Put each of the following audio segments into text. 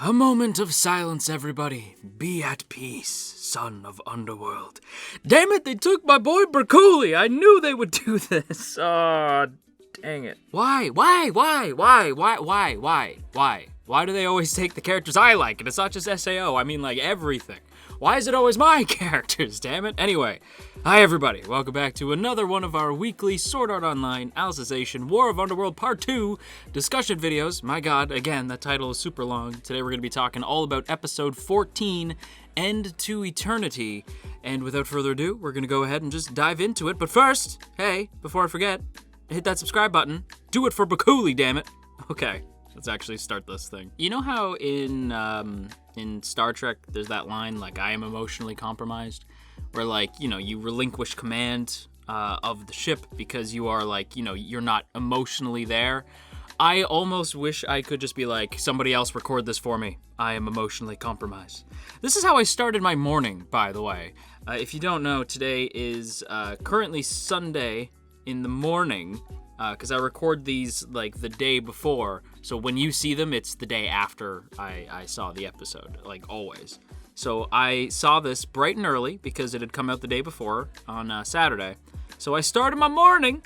A moment of silence, everybody. Be at peace, son of Underworld. Damn it, they took my boy Bercouli. I knew they would do this. Oh, dang it. Why? Why do they always take the characters I like? And it's not just SAO, I mean like everything. Why is it always my characters, damn it? Anyway, hi everybody, welcome back to another one of our weekly Sword Art Online Alicization War of Underworld Part 2 discussion videos. My god, again, that title is super long. Today we're going to be talking all about episode 14, End to Eternity. And without further ado, we're going to go ahead and just dive into it. But first, hey, before I forget, hit that subscribe button. Do it for Bercouli, damn it. Okay, let's actually start this thing. You know how in Star Trek, there's that line, like, I am emotionally compromised, where, like, you know, you relinquish command of the ship because you are, like, you know, you're not emotionally there. I almost wish I could just be like, somebody else record this for me. I am emotionally compromised. This is how I started my morning, by the way. If you don't know, today is currently Sunday in the morning, because I record these like the day before, so when you see them, it's the day after I saw the episode, like always. So I saw this bright and early because it had come out the day before on Saturday. So I started my morning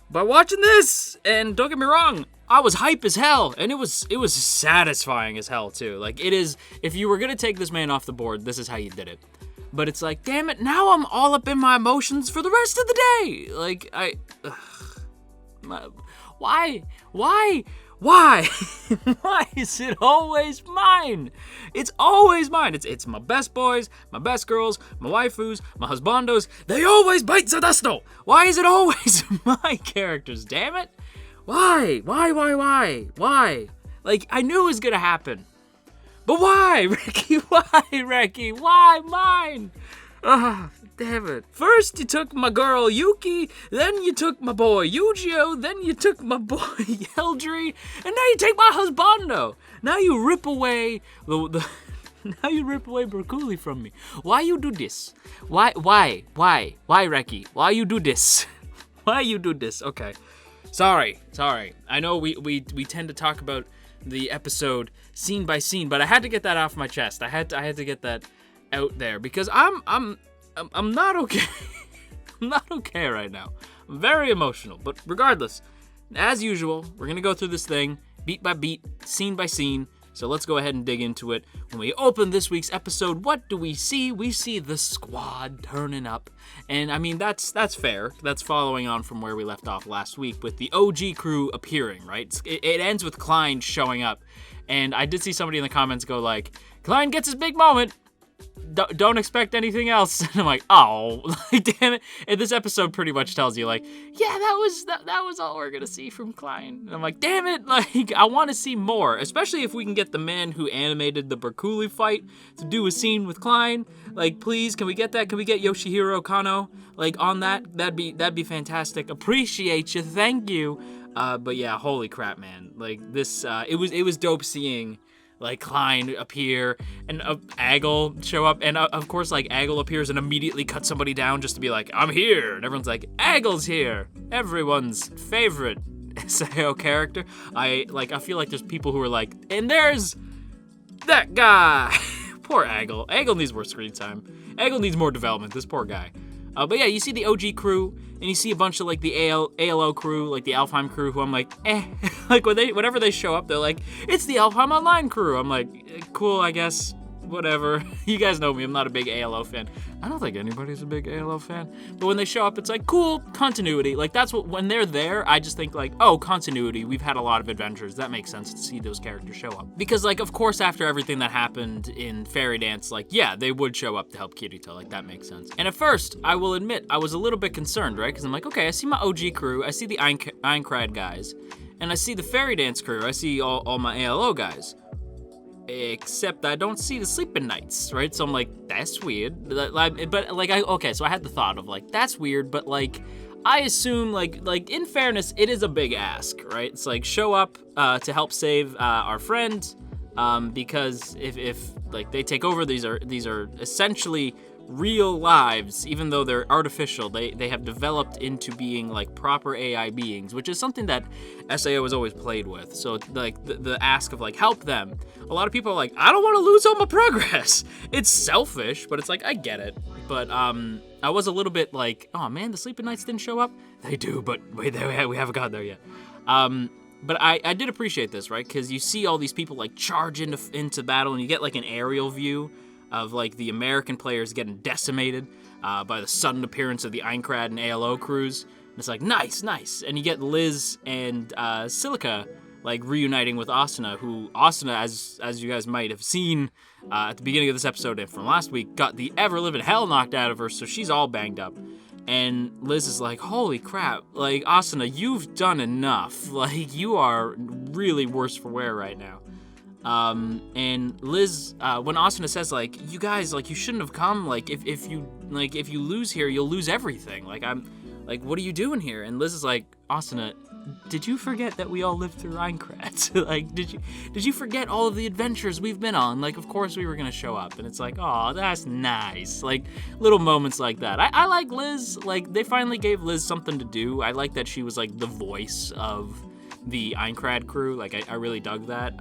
by watching this, and don't get me wrong, I was hype as hell, and it was satisfying as hell too. Like, it is, if you were gonna take this man off the board, this is how you did it. But it's like, damn it, now I'm all up in my emotions for the rest of the day. Like, why? Why is it always mine? It's always mine. It's my best boys, my best girls, my waifus, my husbandos. They always bite Sadasto. Why is it always my characters, damn it? Why? Like, I knew it was gonna happen. But why, Ricky? Why mine? Ah, damn it. First you took my girl Yuki, then you took my boy Yujio, then you took my boy Eldri, and now you take my husbando. Now you rip away now you rip away Bercouli from me. Why you do this? Why, Ricky? Why you do this? Why you do this? Okay. Sorry. I know we tend to talk about the episode scene by scene, but I had to get that off my chest. I had to get that out there because I'm not okay. I'm not okay right now. I'm very emotional, but regardless, as usual, we're gonna go through this thing beat by beat, scene by scene. So let's go ahead and dig into it. When we open this week's episode, what do we see? We see the squad turning up. And I mean, that's fair. That's following on from where we left off last week with the OG crew appearing, right? It ends with Klein showing up. And I did see somebody in the comments go like, Klein gets his big moment. Don't expect anything else. And I'm like, oh, like, damn it. And this episode pretty much tells you, like, yeah, that was all we're gonna see from Klein. And I'm like, damn it, like, I want to see more, especially if we can get the man who animated the Bercouli fight to do a scene with Klein. Like, please, can we get that? Can we get Yoshihiro Kano, like, on that? That'd be fantastic. Appreciate you, thank you. But yeah, holy crap, man. Like, this, it was dope seeing, like, Klein appear and Agel show up, and of course, like, Agel appears and immediately cuts somebody down just to be like, I'm here, and everyone's like, Agel's here, everyone's favorite SAO character. I feel like there's people who are like, and there's that guy. Poor Agel. Agel needs more screen time. Agel needs more development, this poor guy. But yeah, you see the OG crew, and you see a bunch of, like, the ALO crew, like the Alfheim crew, who I'm like, eh. Like, whenever they show up, they're like, it's the Alfheim Online crew. I'm like, cool, I guess, whatever. You guys know me, I'm not a big ALO fan. I don't think anybody's a big ALO fan. But when they show up, it's like, cool, continuity. Like, that's what, when they're there, I just think, like, oh, continuity. We've had a lot of adventures. That makes sense to see those characters show up. Because, like, of course, after everything that happened in Fairy Dance, like, yeah, they would show up to help Kirito. Like, that makes sense. And at first, I will admit, I was a little bit concerned, right? Because I'm like, okay, I see my OG crew. I see the Aincrad guys. And I see the Fairy Dance crew. I see all my ALO guys. Except I don't see the Sleeping Knights, right? So I'm like, that's weird. But like, okay, so I had the thought of like, that's weird, but like, I assume like in fairness, it is a big ask, right? It's like, show up to help save our friend, because if like they take over, these are essentially real lives, even though they're artificial. They have developed into being like proper AI beings, which is something that SAO has always played with. So like the ask of like help them. A lot of people are like, I don't want to lose all my progress. It's selfish, but it's like I get it. But I was a little bit like, oh man, the Sleeping Knights didn't show up. They do, but wait, we haven't got there yet. But I did appreciate this, right? Because you see all these people like charge into battle, and you get like an aerial view of like the American players getting decimated by the sudden appearance of the Aincrad and ALO crews. And it's like, nice. And you get Liz and Silica like reuniting with Asuna, who Asuna, as you guys might have seen at the beginning of this episode and from last week, got the ever-living hell knocked out of her, so she's all banged up. And Liz is like, holy crap, like, Asuna, you've done enough. Like, you are really worse for wear right now. And Liz, when Asuna says, like, you guys, like, you shouldn't have come, like, if you lose here, you'll lose everything. Like, what are you doing here? And Liz is like, Asuna, did you forget that we all lived through Aincrad? Like, did you forget all of the adventures we've been on? Like, of course we were gonna show up. And it's like, oh, that's nice. Like, little moments like that. I like Liz. Like, they finally gave Liz something to do. I like that she was, like, the voice of the Aincrad crew. Like, I really dug that.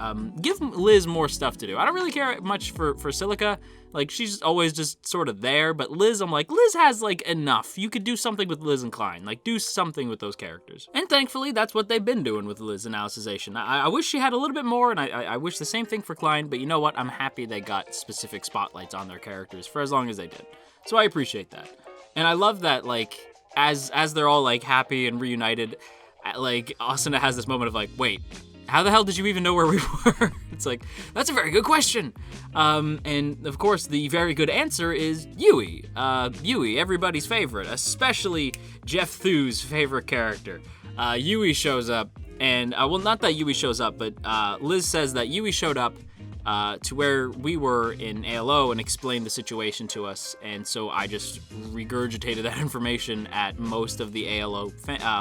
Give Liz more stuff to do. I don't really care much for Silica. Like, she's always just sort of there. But Liz, I'm like, Liz has, like, enough. You could do something with Liz and Klein. Like, do something with those characters. And thankfully, that's what they've been doing with Liz and Alicization. I wish she had a little bit more, and I wish the same thing for Klein. But you know what? I'm happy they got specific spotlights on their characters for as long as they did. So I appreciate that. And I love that, like, as they're all, like, happy and reunited, like, Asuna has this moment of like, wait, how the hell did you even know where we were? It's like, that's a very good question. And of course, the very good answer is Yui. Yui, everybody's favorite, especially Jeff Thu's favorite character. Yui shows up, and, well, not that Yui shows up, but Liz says that Yui showed up to where we were in ALO and explained the situation to us, and so I just regurgitated that information at most of the ALO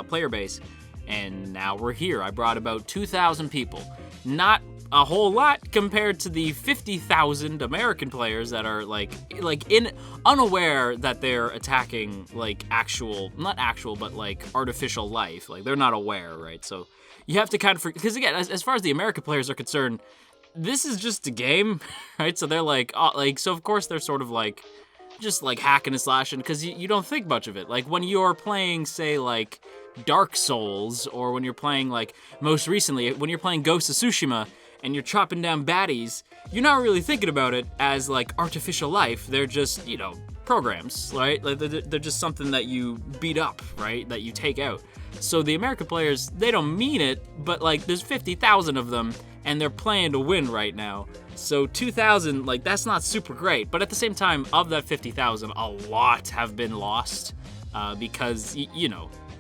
player base. And now we're here. I brought about 2,000 people. Not a whole lot compared to the 50,000 American players that are unaware that they're attacking like not actual, but like artificial life. Like they're not aware, right? So you have to kind of, because again, as far as the American players are concerned, this is just a game, right? So they're like, so of course they're sort of like, just like hacking and slashing, because you don't think much of it. Like when you're playing, say, like Dark Souls, or when you're playing, like, most recently, when you're playing Ghost of Tsushima and you're chopping down baddies, you're not really thinking about it as, like, artificial life. They're just, programs, right? Like, they're just something that you beat up, right? That you take out. So the American players, they don't mean it, but, like, there's 50,000 of them, and they're playing to win right now. So 2,000, like, that's not super great. But at the same time, of that 50,000, a lot have been lost because,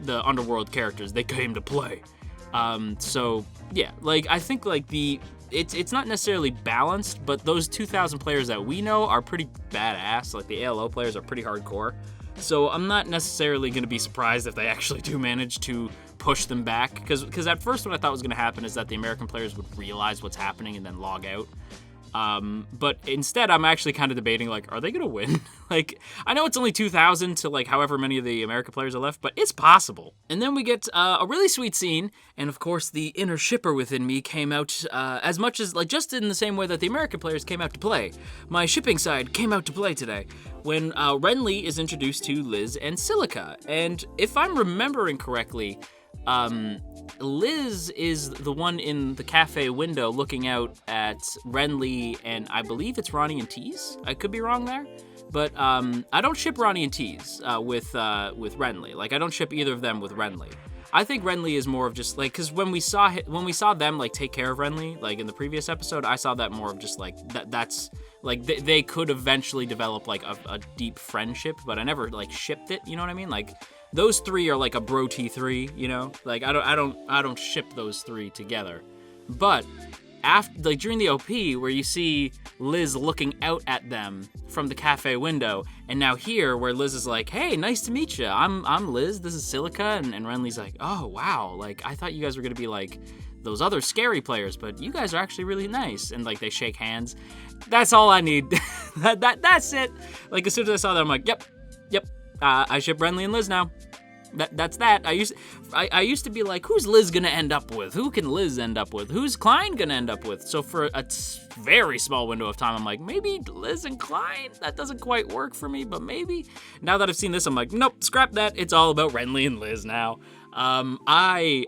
the Underworld characters, they came to play. So yeah, like, I think like it's not necessarily balanced, but those 2,000 players that we know are pretty badass. Like the ALO players are pretty hardcore. So I'm not necessarily going to be surprised if they actually do manage to push them back. Because at first what I thought was going to happen is that the American players would realize what's happening and then log out. But instead, I'm actually kind of debating, like, are they going to win? Like, I know it's only 2,000 to, like, however many of the American players are left, but it's possible. And then we get a really sweet scene, and of course, the inner shipper within me came out as much as, like, just in the same way that the American players came out to play. My shipping side came out to play today, when Renly is introduced to Liz and Silica. And if I'm remembering correctly, Liz is the one in the cafe window looking out at Renly, and I believe it's Ronnie and Tease. I could be wrong there, but I don't ship Ronnie and Tease with Renly. Like, I don't ship either of them with Renly. I think Renly is more of just like, because when we saw them like take care of Renly, like in the previous episode, I saw that more of just like that's like they could eventually develop like a deep friendship, but I never like shipped it. You know what I mean? Like, those three are like a bro T3, you know? Like, I don't ship those three together. But after, like, during the OP, where you see Liz looking out at them from the cafe window, and now here, where Liz is like, hey, nice to meet you. I'm Liz, this is Silica, and Renly's like, oh, wow, like, I thought you guys were gonna be, like, those other scary players, but you guys are actually really nice. And like they shake hands. That's all I need. That's it. Like as soon as I saw that, I'm like, yep. I ship Renly and Liz now. That's that. I used to be like, who's Liz gonna end up with? Who can Liz end up with? Who's Klein gonna end up with? So for a very small window of time, I'm like, maybe Liz and Klein? That doesn't quite work for me, but maybe. Now that I've seen this, I'm like, nope, scrap that. It's all about Renly and Liz now. I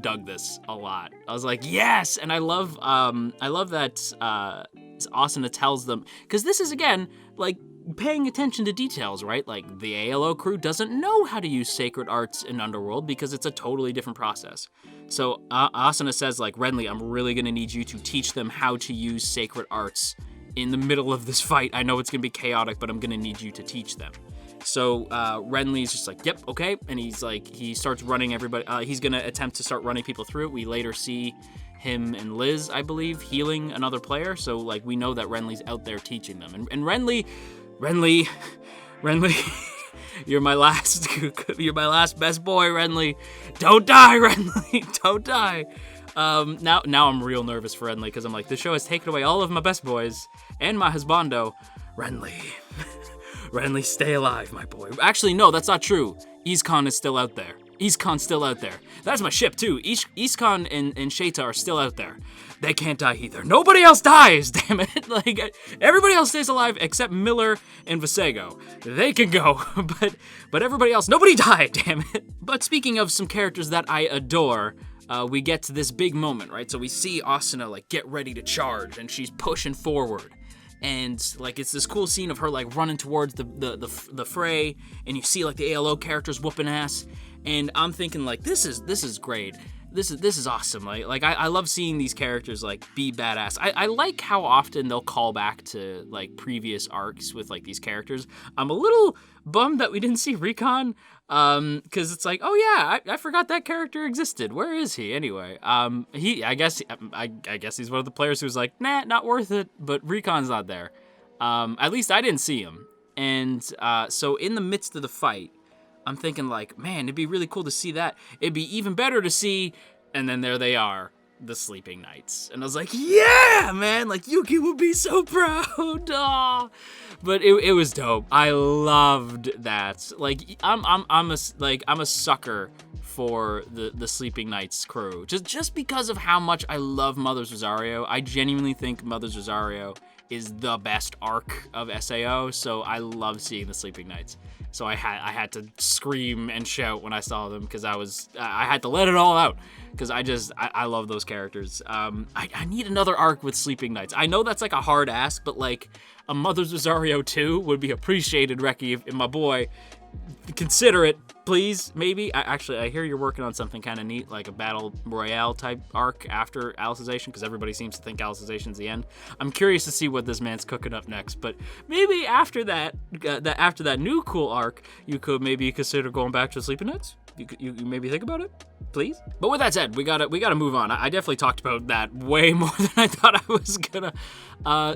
dug this a lot. I was like, yes, and I love that Asuna tells them, because this is again like paying attention to details, right? Like the ALO crew doesn't know how to use sacred arts in Underworld because it's a totally different process. So Asuna says like, Renly, I'm really gonna need you to teach them how to use sacred arts in the middle of this fight. I know it's gonna be chaotic, but I'm gonna need you to teach them. So Renly's just like, yep, okay, and he starts running everybody. He's gonna attempt to start running people through it. We later see him and Liz, I believe, healing another player. So like we know that Renly's out there teaching them. And Renly, you're my last best boy, Renly. Don't die, Renly, don't die. Now I'm real nervous for Renly because I'm like, this show has taken away all of my best boys and my husbando. Renly, stay alive, my boy. Actually, no, that's not true. Iskon is still out there. Iskon's still out there. That's my ship, too. Iskon and Sheta are still out there. They can't die either. Nobody else dies, damn it. Like, everybody else stays alive except Miller and Visego. They can go, but everybody else, nobody died, damn it. But speaking of some characters that I adore, we get to this big moment, right? So we see Asuna, like, get ready to charge, and she's pushing forward. And like it's this cool scene of her like running towards the fray, and you see like the ALO characters whooping ass, and I'm thinking like this is great. This is awesome. Like I love seeing these characters like be badass. I like how often they'll call back to like previous arcs with like these characters. I'm a little bummed that we didn't see Recon, because it's like, oh yeah, I forgot that character existed. Where is he anyway? I guess he's one of the players who's like, nah, not worth it. But Recon's not there. At least I didn't see him. And so in the midst of the fight, I'm thinking like, man, it'd be really cool to see that. It'd be even better to see, and then there they are, the Sleeping Knights. And I was like, yeah, man, like Yuki would be so proud. Aw. But it was dope. I loved that. Like I'm a sucker for the Sleeping Knights crew. Just because of how much I love Mother's Rosario. I genuinely think Mother's Rosario is the best arc of SAO, so I love seeing the Sleeping Knights. So I had to scream and shout when I saw them because I had to let it all out because I love those characters. I need another arc with Sleeping Knights. I know that's like a hard ask, but like a Mother's Rosario 2 would be appreciated, Reki, if my boy. Consider it, please, maybe. I hear you're working on something kind of neat, like a Battle Royale type arc after Alicization, because everybody seems to think Alicization's the end. I'm curious to see what this man's cooking up next, but maybe after that new cool arc, you could maybe consider going back to Sleeping Knights. You maybe think about it, please. But with that said, we gotta move on. I definitely talked about that way more than I thought I was gonna.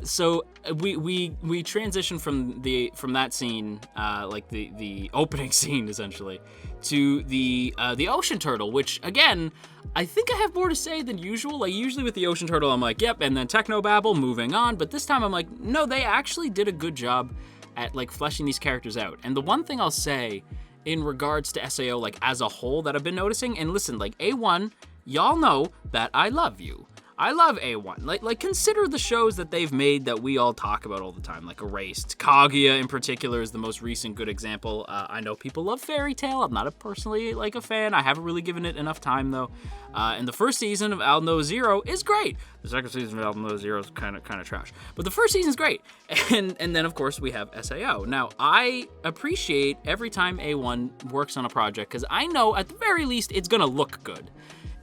So we transition from that scene, like the opening scene essentially, to the ocean turtle, which again, I think I have more to say than usual. Like usually with the ocean turtle, I'm like, yep, and then technobabble, moving on. But this time I'm like, no, they actually did a good job at like fleshing these characters out. And the one thing I'll say in regards to SAO like as a whole that I've been noticing, and listen, like A1, y'all know that I love you. I love A1. Like consider the shows that they've made that we all talk about all the time, like Erased. Kaguya in particular is the most recent good example. I know people love Fairy Tail. I'm not personally like a fan. I haven't really given it enough time though. And the first season of Alno Zero is great. The second season of Alno Zero is kind of trash. But the first season's great. And then of course we have SAO. Now I appreciate every time A1 works on a project because I know at the very least it's gonna look good.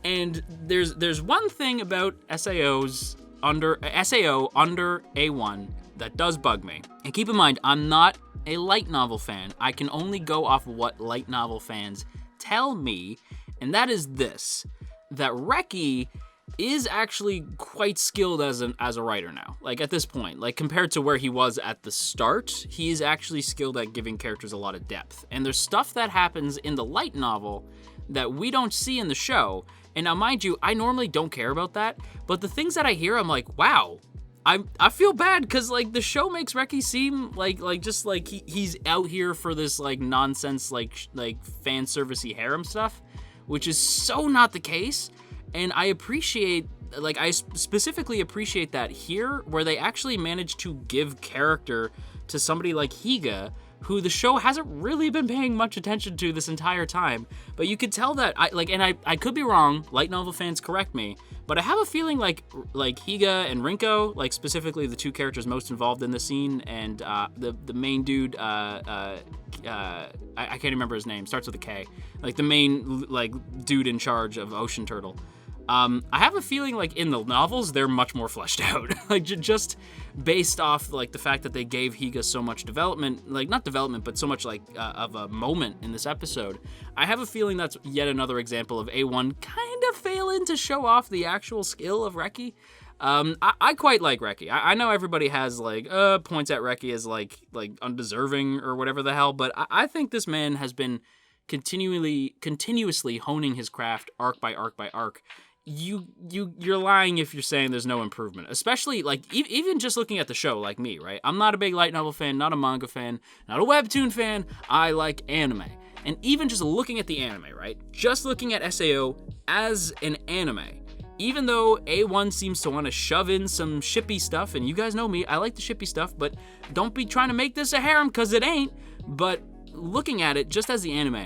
And there's one thing about SAO under A1 that does bug me. And keep in mind, I'm not a light novel fan. I can only go off of what light novel fans tell me, and that is this, that Reki is actually quite skilled as a writer now. Like at this point, like compared to where he was at the start, he is actually skilled at giving characters a lot of depth. And there's stuff that happens in the light novel that we don't see in the show. And now, mind you, I normally don't care about that, but the things that I hear, I'm like, wow. I feel bad because like the show makes Reki seem like just like he's out here for this like nonsense like fan servicey harem stuff, which is so not the case. And I appreciate, like, I specifically appreciate that here, where they actually managed to give character to somebody like Higa, who the show hasn't really been paying much attention to this entire time. But you could tell that, I could be wrong, light novel fans correct me, but I have a feeling like Higa and Rinko, like specifically the two characters most involved in the scene, and the main dude, I can't remember his name, starts with a K, like the main like dude in charge of Ocean Turtle. I have a feeling like in the novels they're much more fleshed out, like just based off like the fact that they gave Higa so much development, like not development, but so much like of a moment in this episode. I have a feeling that's yet another example of A1 kind of failing to show off the actual skill of Reki. I quite like Reki. I know everybody has like points at Reki as like undeserving or whatever the hell, but I think this man has been continuously honing his craft arc by arc by arc. You're lying if you're saying there's no improvement, especially like even just looking at the show, like me, right? I'm not a big light novel fan, not a manga fan, not a webtoon fan. I like anime. And even just looking at the anime, right? Just looking at SAO as an anime, even though A1 seems to want to shove in some shippy stuff, and you guys know me, I like the shippy stuff, but don't be trying to make this a harem, because it ain't. But looking at it just as the anime,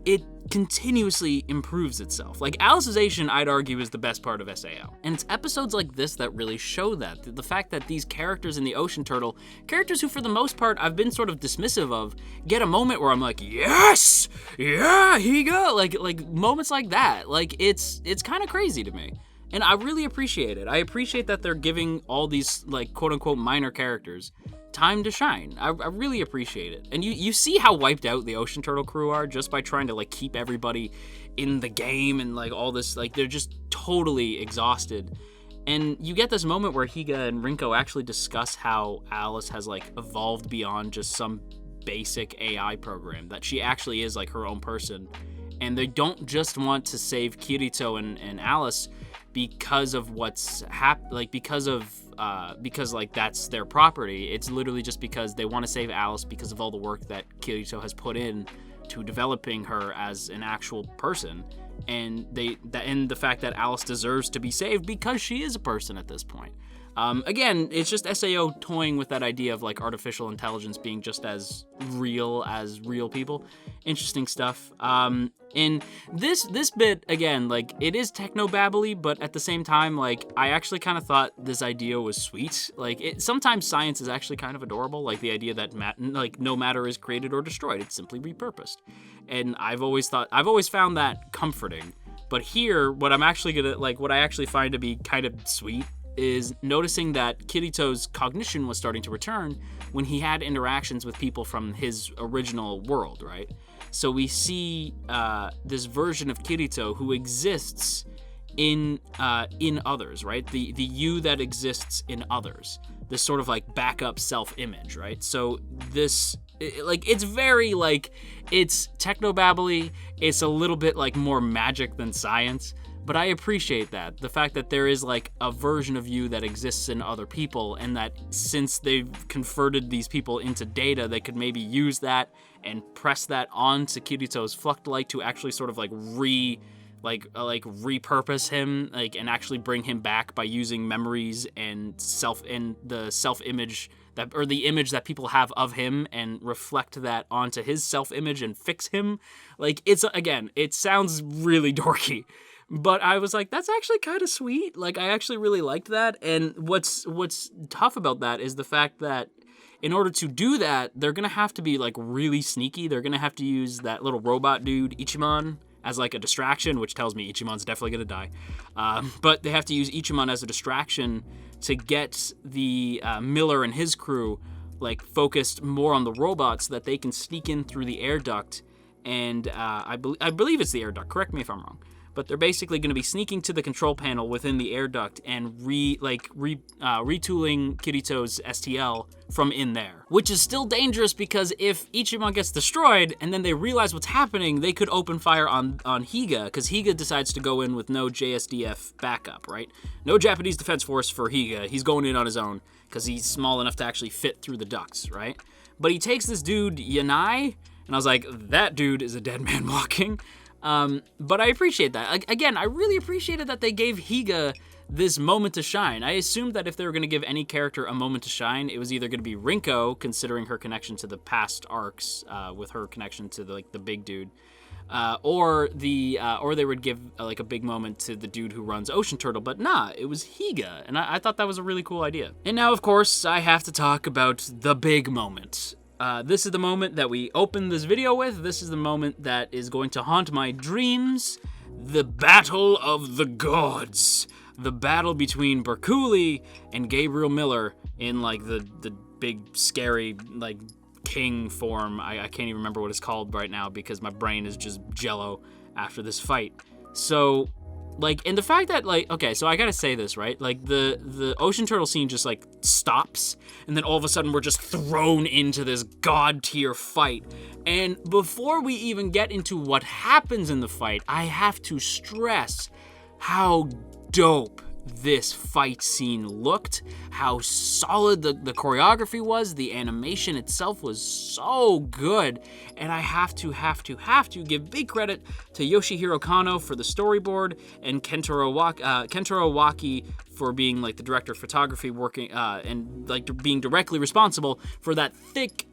it continuously improves itself. Like, Alicization, I'd argue, is the best part of SAO. And it's episodes like this that really show that. The fact that these characters in the Ocean Turtle, characters who for the most part I've been sort of dismissive of, get a moment where I'm like, yes! Yeah, Higa! Like moments like that. Like, it's kind of crazy to me. And I really appreciate it. I appreciate that they're giving all these, like, quote-unquote minor characters time to shine. I really appreciate it. And you see how wiped out the Ocean Turtle crew are just by trying to like keep everybody in the game and like all this, like they're just totally exhausted. And you get this moment where Higa and Rinko actually discuss how Alice has like evolved beyond just some basic AI program, that she actually is like her own person. And they don't just want to save Kirito and Alice because of what's because like that's their property. It's literally just because they want to save Alice because of all the work that Kirito has put in to developing her as an actual person, and the fact that Alice deserves to be saved because she is a person at this point. Again, it's just SAO toying with that idea of like artificial intelligence being just as real people. Interesting stuff. In this bit, again, like it is techno-babbly, but at the same time, like I actually kind of thought this idea was sweet. Like sometimes science is actually kind of adorable, like the idea that no matter is created or destroyed, it's simply repurposed. And I've always found that comforting. But here, what I actually find to be kind of sweet is noticing that Kirito's cognition was starting to return when he had interactions with people from his original world, right? So we see this version of Kirito who exists in others, right? The you that exists in others. This sort of like backup self-image, right? So this, it's very like, it's techno-babbly, it's a little bit like more magic than science. But I appreciate that. The fact that there is like a version of you that exists in other people, and that since they've converted these people into data, they could maybe use that and press that onto Kirito's Fluctlight to actually sort of like repurpose him, like, and actually bring him back by using memories and the self-image that, or the image that people have of him, and reflect that onto his self-image and fix him. Like, it sounds really dorky. But I was like, that's actually kind of sweet. Like, I actually really liked that. And what's tough about that is the fact that in order to do that, they're going to have to be, like, really sneaky. They're going to have to use that little robot dude, Ichiman, as, like, a distraction, which tells me Ichimon's definitely going to die. But they have to use Ichiman as a distraction to get the Miller and his crew, like, focused more on the robot so that they can sneak in through the air duct. And I believe it's the air duct. Correct me if I'm wrong. but they're basically going to be sneaking to the control panel within the air duct and retooling Kirito's STL from in there, which is still dangerous because if Ichiban gets destroyed and then they realize what's happening, they could open fire on Higa, because Higa decides to go in with no JSDF backup, right? No Japanese Defense Force for Higa. He's going in on his own because he's small enough to actually fit through the ducts, right? But he takes this dude, Yanai, and I was like, that dude is a dead man walking. But I appreciate that. Again, I really appreciated that they gave Higa this moment to shine. I assumed that if they were going to give any character a moment to shine, it was either going to be Rinko, considering her connection to the past arcs, with her connection to the big dude, or they would give a big moment to the dude who runs Ocean Turtle. But nah, it was Higa, and I thought that was a really cool idea. And now, of course, I have to talk about the big moment. This is the moment that we opened this video with. This is the moment that is going to haunt my dreams. The Battle of the Gods. The battle between Bercouli and Gabriel Miller in the big scary king form. I can't even remember what it's called right now because my brain is just jello after this fight. So and the fact that okay, so I gotta say this, right? The Ocean Turtle scene just stops, and then all of a sudden we're just thrown into this god tier fight. And before we even get into what happens in the fight, I have to stress how dope this fight scene looked, how solid the choreography was, the animation itself was so good, and I have to give big credit to Yoshihiro Kano for the storyboard, and Kentaro Waki for being the director of photography, working and being directly responsible for that thick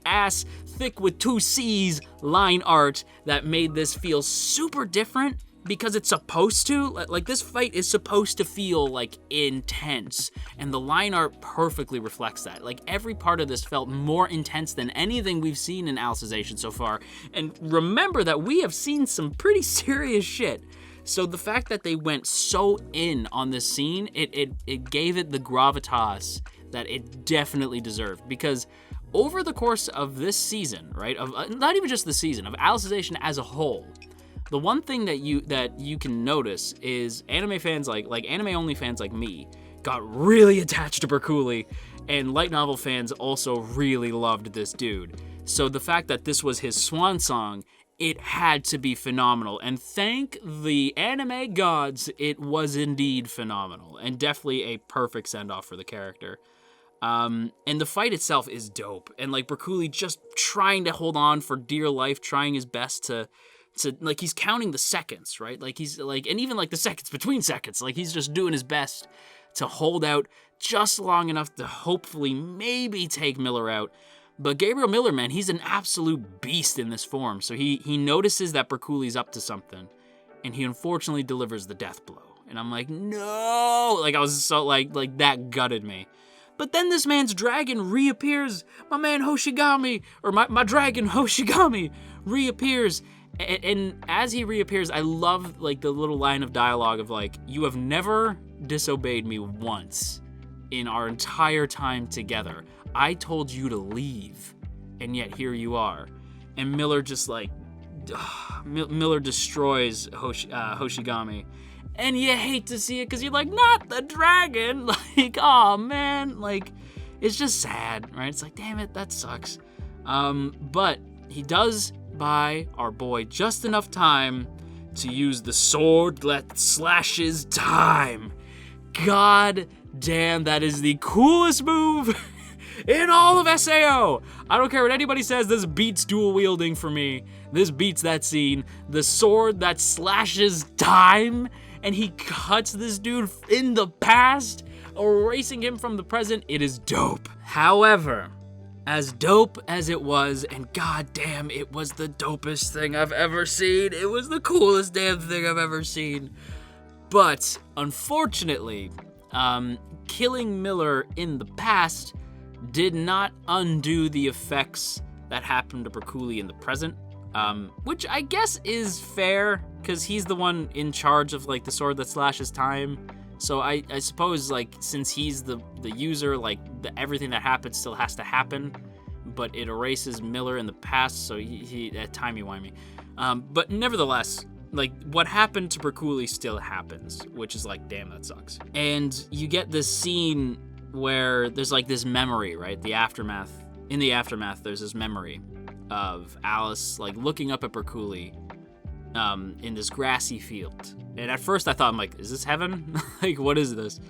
with 2 C's line art that made this feel super different. Because it's supposed to, this fight is supposed to feel intense, and the line art perfectly reflects that. Every part of this felt more intense than anything we've seen in Alicization so far. And remember that we have seen some pretty serious shit. So the fact that they went so in on this scene, it gave it the gravitas that it definitely deserved. Because over the course of this season, right, of not even just the season, of Alicization as a whole, the one thing that you can notice is anime fans anime only fans like me got really attached to Bercouli, and light novel fans also really loved this dude. So the fact that this was his swan song, it had to be phenomenal. And thank the anime gods, it was indeed phenomenal, and definitely a perfect send-off for the character. And the fight itself is dope, and Bercouli just trying to hold on for dear life, trying his best to he's counting the seconds, right? He's and even the seconds between seconds, he's just doing his best to hold out just long enough to hopefully maybe take Miller out. But Gabriel Miller, man, he's an absolute beast in this form. So he notices that Bercouli's up to something, and he unfortunately delivers the death blow. And I'm like, no! I was so that gutted me. But then this man's dragon reappears. My man Hoshigami, or my dragon Hoshigami reappears. And as he reappears, I love the little line of dialogue of you have never disobeyed me once in our entire time together. I told you to leave, and yet here you are. And Miller just Miller destroys Hoshigami. And you hate to see it because you're not the dragon. Oh man, it's just sad, right? It's damn it, that sucks. But he does buy our boy just enough time to use the sword that slashes time. God damn, that is the coolest move in all of SAO. I don't care what anybody says, this beats dual wielding for me. This beats that scene. The sword that slashes time, and he cuts this dude in the past, erasing him from the present. It is dope. However, as dope as it was, and goddamn, it was the dopest thing I've ever seen. It was the coolest damn thing I've ever seen. But unfortunately, killing Miller in the past did not undo the effects that happened to Bercouli in the present, which I guess is fair because he's the one in charge of the sword that slashes time. So I suppose since he's the user, everything that happens still has to happen, but it erases Miller in the past, so he timey-wimey. But nevertheless, like, what happened to Bercouli still happens, which is like, damn, that sucks. And you get this scene where there's like this memory, right? In the aftermath, there's this memory of Alice like looking up at Bercouli in this grassy field. And at first I thought, I'm like, is this heaven? Like, what is this?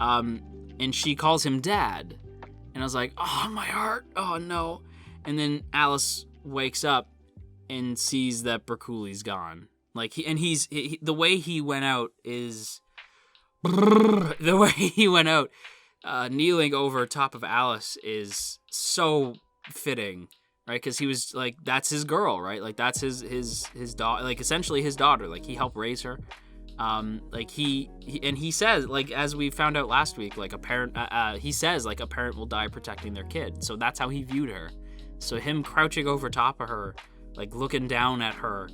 And she calls him Dad. And I was like, oh, my heart. Oh, no. And then Alice wakes up and sees that Bercouli's gone. Like, the way he went out is... The way he went out, kneeling over top of Alice is so fitting, right? Because he was, like, that's his girl, right? Like, that's his daughter, like, essentially his daughter. Like, he helped raise her. Like, he says, like, as we found out last week, like, a parent, he says, like, a parent will die protecting their kid. So that's how he viewed her. So him crouching over top of her, like, looking down at her,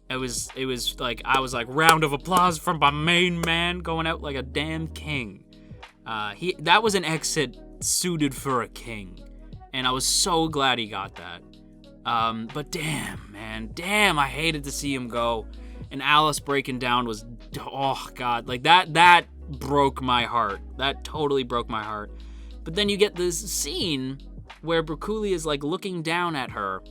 it was like, I was like, round of applause from my main man, going out like a damn king. That was an exit suited for a king. And I was so glad he got that. But damn, man, I hated to see him go. And Alice breaking down was, oh God, like that broke my heart. That totally broke my heart. But then you get this scene where Bercouli is like looking down at her,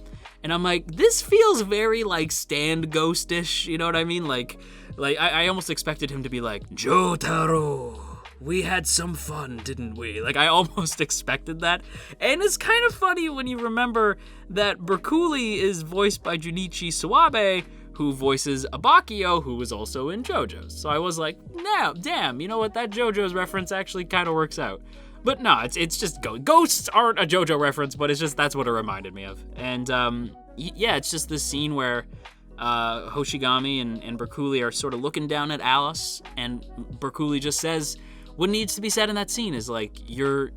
and I'm like, this feels very like Stand Ghostish, you know what I mean? Like I almost expected him to be like, Jotaro, we had some fun, didn't we? Like, I almost expected that. And it's kind of funny when you remember that Bercouli is voiced by Junichi Suwabe, who voices Abakio, who was also in JoJo. So I was like, no, damn, you know what? That JoJo's reference actually kind of works out. But no, it's just ghosts aren't a JoJo reference, but it's just that's what it reminded me of. And yeah, it's just this scene where Hoshigami and Bercouli are sort of looking down at Alice, and Bercouli just says, what needs to be said in that scene is you're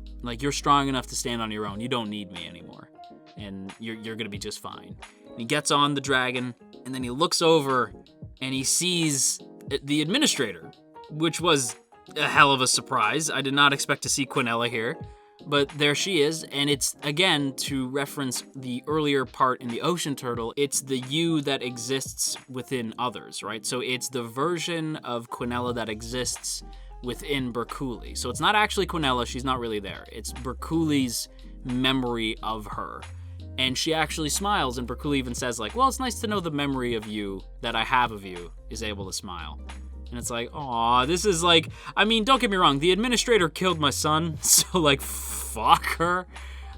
strong enough to stand on your own. You don't need me anymore, and you're gonna be just fine. And he gets on the dragon, and then he looks over and he sees the administrator, which was a hell of a surprise. I did not expect to see Quinella here, but there she is. And it's, again, to reference the earlier part in the Ocean Turtle, it's the you that exists within others, right? So it's the version of Quinella that exists within Bercouli. So it's not actually Quinella, she's not really there. It's Bercouli's memory of her. And she actually smiles, and Bercouli even says, like, well, it's nice to know the memory of you that I have of you is able to smile. And it's like, aw, this is like, I mean, don't get me wrong, the administrator killed my son, so, like, fuck her.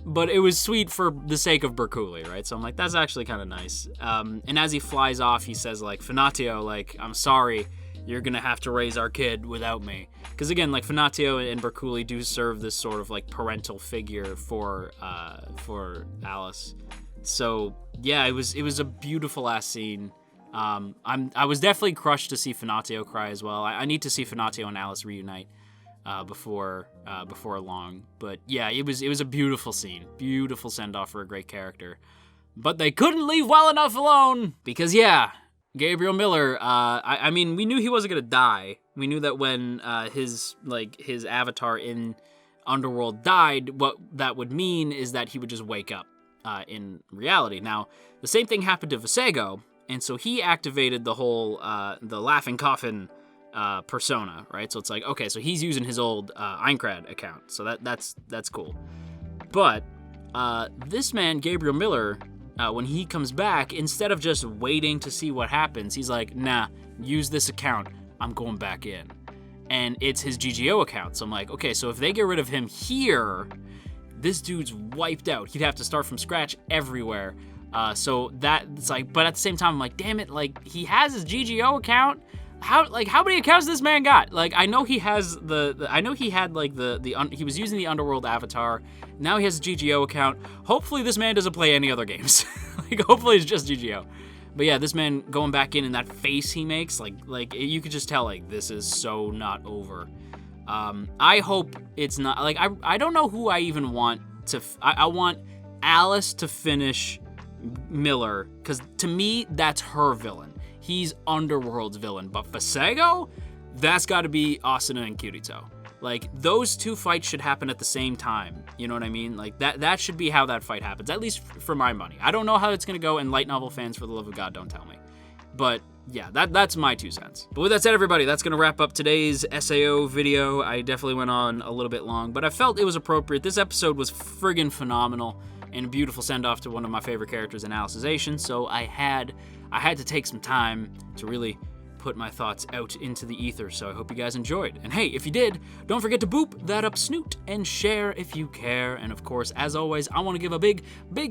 But it was sweet for the sake of Bercouli, right? So I'm like, that's actually kind of nice. And as he flies off, he says, like, Finatio, like, I'm sorry, you're gonna have to raise our kid without me. Because again, like, Finatio and Bercouli do serve this sort of like parental figure for Alice. So yeah, it was a beautiful ass scene. I was definitely crushed to see Finatio cry as well. I need to see Finatio and Alice reunite before long. But yeah, it was a beautiful scene, beautiful send off for a great character. But they couldn't leave well enough alone because yeah. Gabriel Miller, I mean, we knew he wasn't gonna die. We knew that when his avatar in Underworld died, what that would mean is that he would just wake up in reality. Now, the same thing happened to Visego, and so he activated the whole the Laughing Coffin persona, right? So it's like, okay, so he's using his old Aincrad account, so that's cool. But this man, Gabriel Miller, when he comes back, instead of just waiting to see what happens, he's like, nah, use this account. I'm going back in. And it's his GGO account. So I'm like, okay, so if they get rid of him here, this dude's wiped out. He'd have to start from scratch everywhere. So that's like, but at the same time, I'm like, damn it, like, he has his GGO account. How many accounts this man got? Like, I know he has I know he had like he was using the Underworld avatar. Now he has a GGO account. Hopefully this man doesn't play any other games. Like, hopefully it's just GGO. But yeah, this man going back in and that face he makes, like you could just tell, like, this is so not over. I hope it's not, like, I don't know who I even want to, I want Alice to finish Miller, because to me, that's her villain. He's Underworld's villain, but Visego, that's got to be Asuna and Kirito. Like, those two fights should happen at the same time. You know what I mean? Like, that should be how that fight happens, at least for my money. I don't know how it's going to go, and light novel fans, for the love of God, don't tell me. But yeah, that's my 2 cents. But with that said, everybody, that's gonna wrap up today's SAO video. I definitely went on a little bit long, but I felt it was appropriate. This episode was friggin' phenomenal and a beautiful send-off to one of my favorite characters in Alicization, so I had to take some time to really put my thoughts out into the ether, so I hope you guys enjoyed. And hey, if you did, don't forget to boop that up snoot and share if you care. And of course, as always, I want to give a big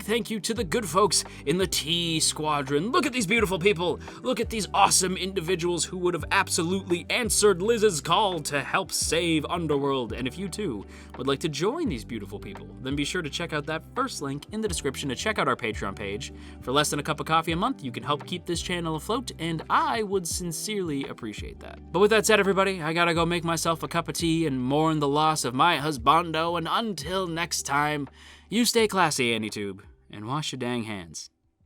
thank you to the good folks in the T Squadron. Look at these beautiful people. Look at these awesome individuals who would have absolutely answered Liz's call to help save Underworld. And if you too would like to join these beautiful people, then be sure to check out that first link in the description to check out our Patreon page. For less than a cup of coffee a month, you can help keep this channel afloat, and I would sincerely appreciate that. But with that said, everybody, I gotta go make myself a cup of tea and mourn the loss of my husbando, and until next time, you stay classy, AnyTube, and wash your dang hands.